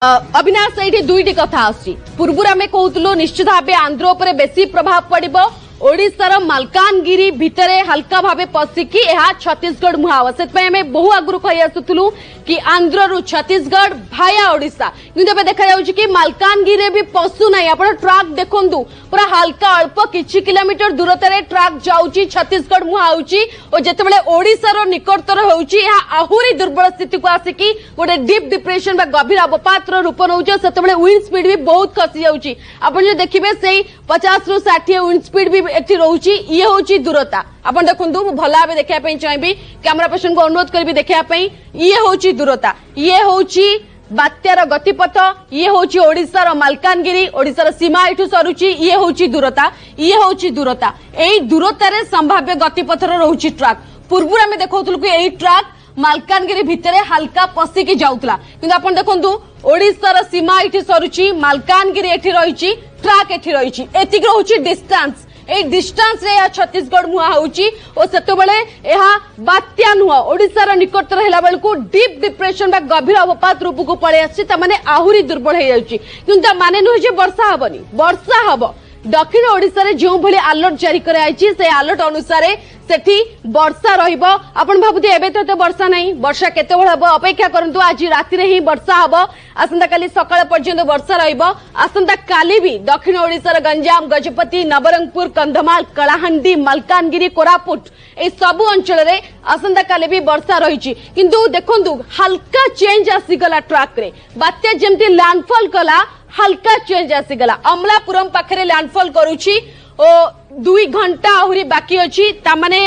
अविनाश ये दुईटी कथा आसी पूर्व आम कहूलु निश्चित भाव आंध्र उपर बेसी प्रभाव पड़ो ओडिशार मालकानगिरी भितर हल्का भाव पशिकी छत्तीसगढ़ मुहाव से बहु आगु कही आसुलु कि आंध्र रु छत्तीसगढ़ भाया ओडिशा कि देखा कि मालकानगिरी भी पशु ना आप ट्रक देखु पूरा हल्का अल्प किछि किलोमीटर दूरतार ट्रक जाऊँगी छत्तीसगढ़ मुहाउची और जितेबाला ओडिशार निकटतर होउची आहुरी दुर्बल स्थिति को आसिकी गोटे डीप डिप्रेशन गभीर अवपात रूप नौ से विंड स्पीड भी बहुत खसी जाऊँगी आप देखिए से 50 ରୁ 60 विंड स्पीड भी एठी रहउची ये होची दूरता आपण देखंतु भल भाबे देखिया पई चाहिबी कैमरा पर्सन को अनुरोध करबी देखिया पई ये होची दूरता ये होची बात्यार गतिपथ ये होची ओडिशार मालकानगिरी ओडिशार सीमा एठु सरुची ये होची दूरता एई दूरतारे संभाव्य गतिपथर रहउची ट्रक पूर्व आमे देखौतलु कि एई ट्रक मालकानगिरी भितर हल्का पशिकी जाउतला किंतु आपण देखंतु ओडिशार सीमा एठी सरुची मालकानगिरी एठी रहिची ट्रक एठी रहिची एतिक रहउची डिस्टेंस ए डिस्टेंस रे छत्तीसगढ़ मुहा होउची और सेतबेले एहा बात्या नुह ओडिशार निकटतर हेला बेलकु डीप डिप्रेशन बा गभीर अवपात रूप को पळे आछि त माने आहुरी दुर्बल हे जाउची किंतु माने नुह जे वर्षा हबनी वर्षा हबो दक्षिण ओडिशा रे जो भली अलर्ट जारी करे आइछि से अलर्ट अनुसार सेठी वर्षा रहिबो आपण भाबुते एबे तो वर्षा नहीं वर्षा केते बेला हबो अपेक्षा करंतु आज राति रे ही वर्षा हबो आसंता काली सकाळ पर्यंत वर्षा रहिबो आसंता काली भी दक्षिण ओडिशा रे गंजाम गजपति नवरंगपुर कंधमाल कलाहांडी मलकानगिरी कोरापुट ए सब अंचल रे आसंता काली भी वर्षा रहिछि किंतु देखंतु हल्का चेंज आसी गला ट्रैक रे बात्या जेमति लैंडफॉल कला हल्का चेंज आसी गला अमलापुरम पाखरे लैंडफॉल करूछि ओ 2 घंटा आहुरी बाकी अच्छी तामाने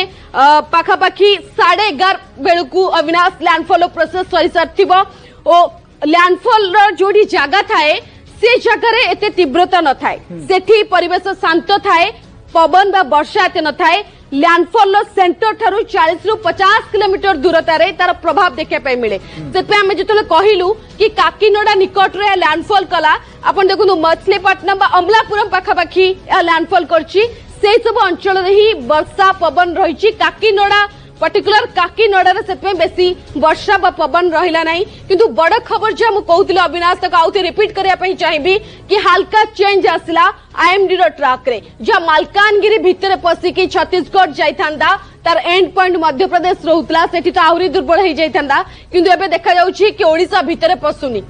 पाखापाखी 11:30 बेलू अविनाश लैंडफॉल प्रोसेस सरी सारी ओ लैंडफॉल जोड़ी जगह थाए से जगह एते तीव्रता न थाए सेठी परिवेश शांत थाए पवन बा वर्षा एते न थाए लैंडफॉल सेंटर ठारू 40 ରୁ 50 किलोमीटर दूरता रे तार प्रभाव देखा मिले से जो कहलु कि काकीनडा निकट रे लैंडफॉल कला अपन देखु मछलीपट्टनम बा अमलापुरम पाखापाखी लैंडफॉल करछि से सब अंचल रे ही वर्षा पवन रही काकीनडा पर्टिकुलर काकीनडा से बेसी वर्षा बा पवन रहिला नहीं किंतु बड़ खबर जो कहते अविनाश तक आउते रिपीट करने चाहिए कि हल्का चेंज आसला आईएमडी ट्रक रे जो मालकानगिरी भितर पशिकी छत्तीसगढ़ जाइथांदा तार एंड पॉइंट मध्य प्रदेश रहउतला सेठी तो आहुरी दुर्बल हो जाइथांदा किंतु एबे देखा जाउछि कि ओडिशा भितर पशुनी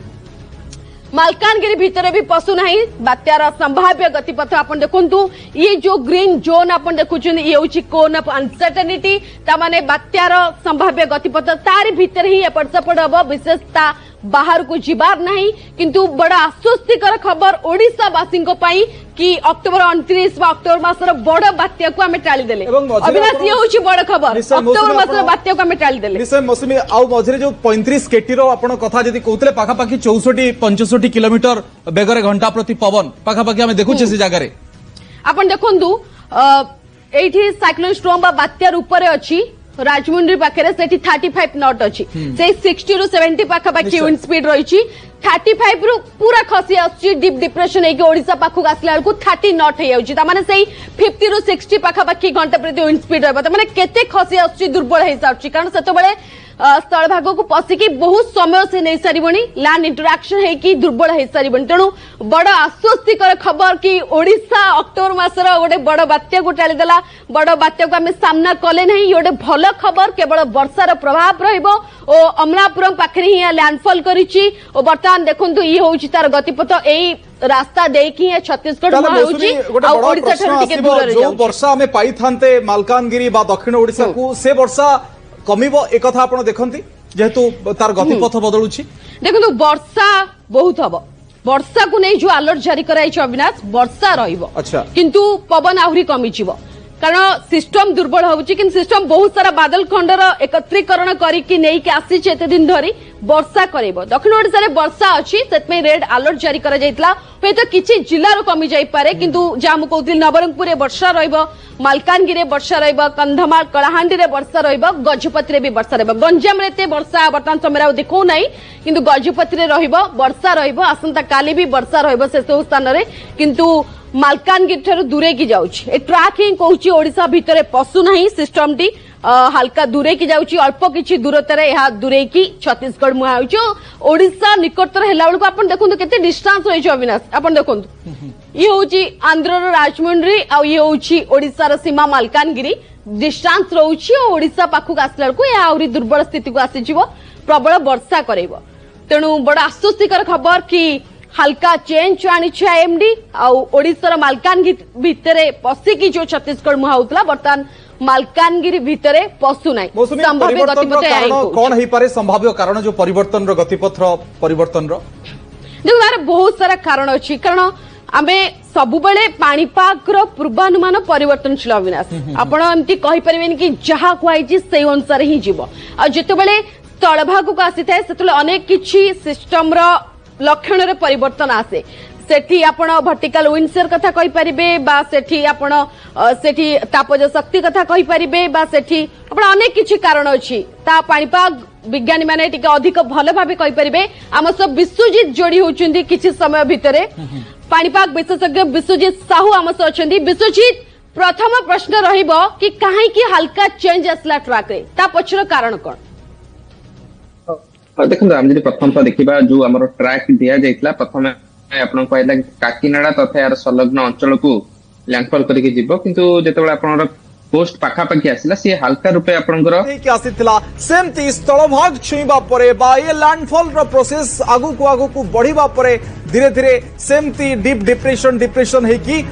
मालकानगिरी भितर भी पशु नहीं बात्यार संभाव्य गतिपथ आप देखु ये जो ग्रीन जोन आप देखुं ये हूँ कोन ऑफ अनसर्टेनिटी तामाने बात्यार संभाव्य गतिपथ तार भीतर ही एपट सेपट हम विशेषता बाहर को जीवार नहीं किंतु बड़ा आश्वस्तिकर खबर ओडिशावासी कि अक्टोबर 29 अक्टोबर मासर बड़ बात्या को आम टालीदेले अविनाश ये हूँ बड़ खबर अक्टोबर मासर बात्या को आम टालीदेले मौसुमी आउ मझे जो 35 केटी कथा जदि कहते पाखापाखि 64-65 किलोमीटर बेगर घंटा प्रति पवन पाखापाखि आम देखुचे से जगह आपण देखंतु एठी साइक्लोन स्ट्रॉम बा बात्यार ऊपर अछि राजमुंड्री पाखे से 35 नॉट अच्छी से 60 ରୁ 70 पाखापाखि विंड स्पीड रही 35 रु पूरा खसी आसुची डीप डिप्रेशन होगी ओडिशा पाखक आसला बेलू 30 नॉट हो जाए से 50 ରୁ 60 पाखापाखि घंटा प्रति विंड स्पीड रहा केते खसी आसुची दुर्बल हो सारी कारण से स्थल भाग को पशिकी बहुत समय से नहीं सारिबनी लैंड इंटरैक्शन है दुर्बल हो सारिबनी तेणु बड़ आश्वस्तिकर खबर कि ओडिशा अक्टोबर मासर गोटे बड़ बात्या को टालीदेला बड़ बात्या को आम सामना कले नहीं ये गोटे भल खबर केवल वर्षार प्रभाव रहिबो ओ अमलापुरम पाखरे ही लैंडफॉल करिछि ओ बर्तमान देखंतु ये होउछि तार गतिपथ एई रास्ता देखी छत्तीसगढ़ जो वर्षा आम पाई थांते मालकानगिरी बा दक्षिण ओडिशा को से वर्षा कमिबो एक कथा आपण देखंती जेहेतु तार गतिपथ बदलुछि देखंतु वर्षा बहुत हबो वर्षा को नहीं जो अलर्ट जारी कराई अविनाश वर्षा रहिबो अच्छा किंतु पवन आहुरी कमी जिवो कारण सिस्टम दुर्बल होउछि कि सिस्टम बहुत सारा बादल खंडर एकत्रीकरण करिकि नै कि आसी एते दिन धरी वर्षा करेबो दक्षिण ओडिशा रे वर्षा अछि सेतमे रेड अलर्ट जारी करा जायतला हे तो किछि जिल्ला रो कमी जाई पारे किंतु जाम कहउतिल नवरंगपुर रे वर्षा रहइबो मालकानगिरी रे वर्षा रहइबो कंधमाल कलाहांडी रे वर्षा रहइबो गजपति रे भी वर्षा रहइबो गंजाम रे ते वर्षा वर्तमान समय रे देखौ नै किंतु गजपति रे रहइबो वर्षा रहइबो आसंता काली भी वर्षा रहइबो से सब स्थान रे किंतु मालकानगिरी ठारू दूरे की जाउछि ए ट्रैक ही कहउछि ओडिशा भितरे पशु नहीं सिस्टम टी हाल्का दूरे की जाउची अल्प किछि दूरतारे यह दूरे की छत्तीसगढ़ मुहा होउची ओडिसा निकटतर हेला बेलको आपण देखंतु केते डिस्टेंस होइछ अविनाश आपण देखंतु ये होउची आंध्रर राजमुंड्री आ ये होउची ओडिसा सीमा मालकानगिरी डिस्टेंस रहउची ओडिसा पाखु आसला बेलको या आउरी दुर्बल स्थिति को आसी जीवो प्रबल वर्षा करैबो तेणु बड़ आश्वस्तिकर खबर कि हल्का चेंज आनी आईएमडी ओडिशार मालकानगिरी भितरे पशिकी जो छत्तीसगढ़ मुहा होउतला बर्तमान मालकानगिरी भितरे पशु नाई संभाव्य गतिपथ कौन ही पारे संभाव्य कारण जो परिवर्तन रो गतिपथ परिवर्तन रो देखो यार बहुत सारा कारण अछि कारण आमे सबुबेले पाणीपागर पूर्वानुमान परिवर्तनशील अविनाश आपण एमती कहि परिबेन कि जहा कुआइछि सेही अनुसार ही जीवो आ जेतेबेले स्थलभाग को आसी थाए सेतले अनेक किछि सिस्टम रो लक्षण रे परिवर्तन आसे सेठी आपण वर्टिकल विंडशेयर कथा कहि परिबे बा सेठी आपण सेठी तापज शक्ति कथा कहि परिबे बा सेठी आपण अनेक किछि कारण अछि ता पाणीपाग विज्ञानी माने टिके अधिक भलो भाबे कहि परिबे हम सब विश्वजीत जोड़ी होचुंदी किछि समय भितरे पाणीपाग विशेषज्ञ विश्वजीत साहू हम सब अछंदी विश्वजीत प्रथम प्रश्न रहिबो कि काहे कि हल्का चेंज असला ट्रैक रे ता पछर कारण कोन देखो आम जब प्रथम तो देखा जो आम ट्रैक दि जाइए प्रथम आपन कहला काकीनाडा तथा यार संलग्न अंचल को लैंडफॉल करके जीव किंतु जेतेबेले आपन पोस्ट पाखापाखि आसिला सी हल्का रूपे आपनकर आसीथिला सेमती स्थलभाग छुईबा परे बा ये लैंडफॉल रो प्रोसेस आगु को बढ़िबा परे धीरे धीरे सेमती डीप डिप्रेशन है कि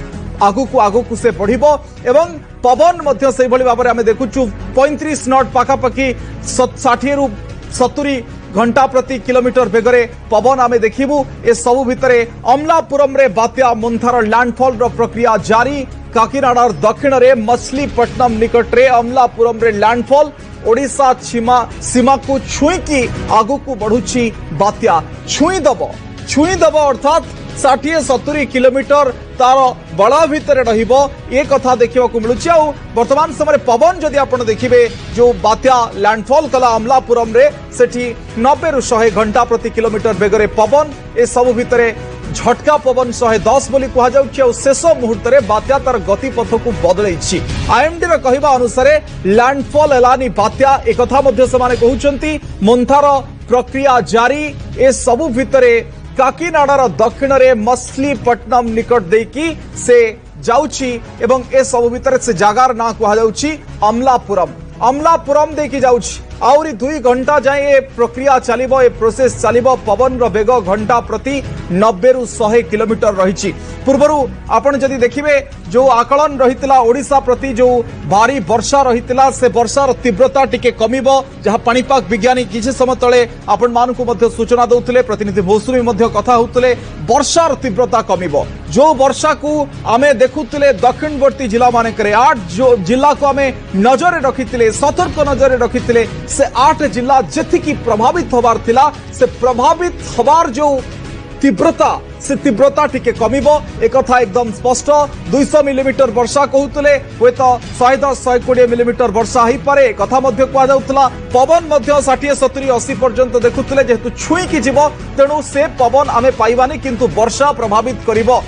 आगु को से बढ़िबो एवं पवन मध्य से भली भाबरे हमें देखुछु 35 नॉट पाखापाखि 60 रु 70 घंटा प्रति किलोमीटर बेगरे पवन आमे देखिबू ए सबु भितरे अमलापुरम रे बात्या मुंथार लैंडफॉल रो प्रक्रिया जारी काकीनाडार दक्षिण रे मछलीपट्टनम निकट रे अमलापुरम रे लैंडफॉल ओडिशा सीमा को छुई की आगु को बढ़ुची बात्या छुई दब अर्थात 60-70 किलोमीटर तार बड़ा भितर रहिबो ये कथा देखिबा को मिलुची आ वर्तमान समय पवन जदि आपण देखिबे जो बात्या लैंडफॉल कला अमलापुरम रे सेठी 90 रु 100 घंटा प्रति किलोमीटर बेगरे पवन ए सब भितरे झटका पवन 110 बोली कहा जाउची आ शेष मुहूर्त रे बात्या तार गतिपथ को बदलैछि आईएमडी रे कहिबा अनुसार लैंडफॉल एलानी बात्या ए कथा मध्ये समाने कहउचंती मुंथार प्रक्रिया जारी ए सब भितरे काकीनाडार दक्षिण रे मछलीपट्टनम निकट देकी से जाउची एवं ए सब भितर से जगार ना कहा जाउची अमलापुरम देकी जाउची आउरी 2 घंटा जाए ए प्रक्रिया चलिबो a process चलिबो Pawan row bag घंटा प्रति 90 रु 100 किलोमीटर रहिछि पूर्वरु आपण जदि देखिबे जो आकलन रहितला ओडिशा प्रति जो भारी वर्षा रहितला से वर्षार तीव्रता टिके कमिबो जहा पाणीपाग विज्ञानी किछि समय तळे आपण मानकु मध्ये सूचना दउतले प्रतिनिधि भोसुरी मध्ये कथा होतले वर्षार तीव्रता कमिबो जो वर्षा को आमे देखुतले दक्षिणवर्ती जिला माने करे 8 जो जिला को आमे नजर रखितले सतर्क नजर रखितले से 8 जिला जेतिकी प्रभावित होबार थिला से प्रभावित होबार जो तीव्रता टिके कमिबो एक कथा एकदम स्पष्ट 200 मिलीमीटर वर्षा कहउतले होय तो 110-120 मिलीमीटर वर्षा ही पारे कथा मध्य कहा जाउतला पवन मध्य 60-70-80 पर्यंत देखुतले जेतु छुई की जीवो तेणु से पवन आमे पाइबानी किंतु वर्षा प्रभावित करिबो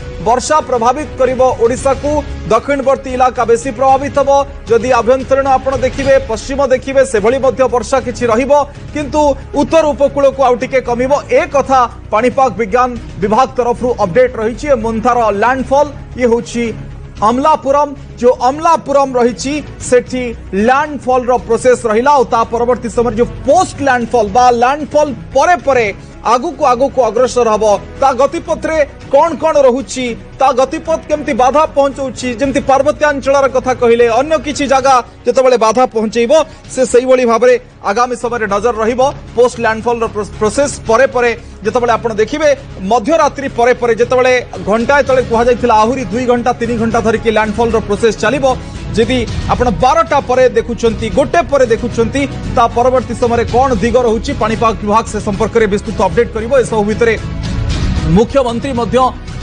ओडिशा को दक्षिणवर्ती इलाका बेसी प्रभावित हबो जदि आभ्यंतरीण आपण देखिबे पश्चिम देखिबे से भली मध्य वर्षा किछि रहिबो किंतु उत्तर उपकूल को आउटिके कमिबो ए कथा पाणीपाग विज्ञान विभाग तरफ अपडेट रही मुंथार लैंडफॉल ये होची अमलापुरम जो अमलापुरम रही सेठी लैंडफॉल रो प्रोसेस रहिला ता परवर्ती समय जो पोस्ट लैंडफॉल बा लैंडफॉल परे परे आगु को अग्रसर हबो ता गतिपथ रे कौन रहुची ता गतिपथ केमती बाधा पहुंचौची जेमती पार्वत्यांचल कथा कहिले अन्य किछि जगह जेतेबेले बाधा पहुंचैबो से सही भली भाबरे आगामी समय नजर रहिबो पोस्ट लैंडफॉल रो प्रोसेस परे परे जेतेबेले आपण देखिबे मध्यरात्रि परे परे जेतेबेले घंटाए तळे कहा जायतिला आहुरी 2 घंटा 3 घंटा धरि कि लैंडफॉल रो प्रोसेस चलिबो जदि आपण 12टा परे देखुचंती गोटे परे देखुचंती ता परवर्ती समय कोन दिग रहुची पाणीपाग विभाग से संपर्क रे विस्तृत अपडेट करिवो ए सब भितरे मुख्यमंत्री मध्य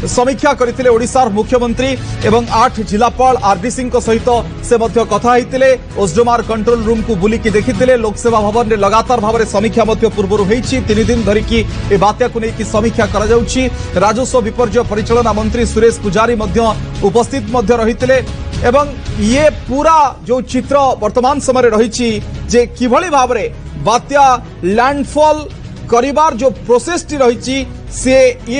समीक्षा करथिले ओडिशार मुख्यमंत्री एवं 8 जिलापाल आरडीसी सहित से मध्य कथा होइतिले ओस्डोमार कंट्रोल रूम को बुलिकी देखिथिले लोकसेवा भवन रे लगातार भाव समीक्षा मध्य पूर्व होइछि 3 दिन धरिकी ए बात्या को लेकिन समीक्षा करा जाउछि राजस्व विपर्य परिचालना मंत्री सुरेश पुजारी मध्य उपस्थित मध्य रहितिले एवं ये पूरा जो चित्र वर्तमान समय रही जे किभली भाव रे बात्या लैंडफॉल करिवार जो प्रोसेस टी रही से ये